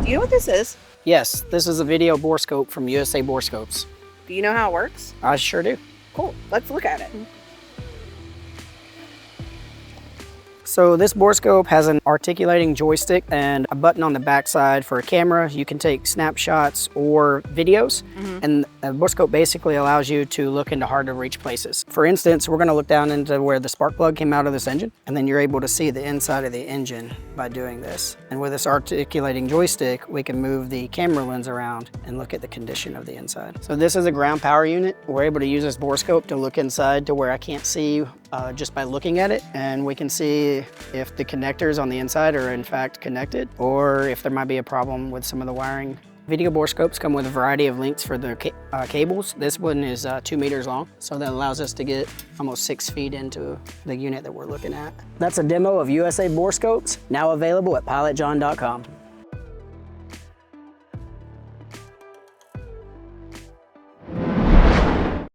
you know what this is? Yes, this is a video borescope from USA Borescopes. Do you know how it works? I sure do. Cool, let's look at it. So this borescope has an articulating joystick and a button on the back side for a camera. You can take snapshots or videos, and the borescope basically allows you to look into hard to reach places. For instance, we're gonna look down into where the spark plug came out of this engine, and then you're able to see the inside of the engine by doing this. And with this articulating joystick, we can move the camera lens around and look at the condition of the inside. So this is a ground power unit. We're able to use this borescope to look inside to where I can't see just by looking at it, and we can see if the connectors on the inside are in fact connected, or if there might be a problem with some of the wiring. Video borescopes come with a variety of lengths for the cables. This one is 2 meters long, so that allows us to get almost 6 feet into the unit that we're looking at. That's a demo of USA Borescopes, now available at pilotjohn.com.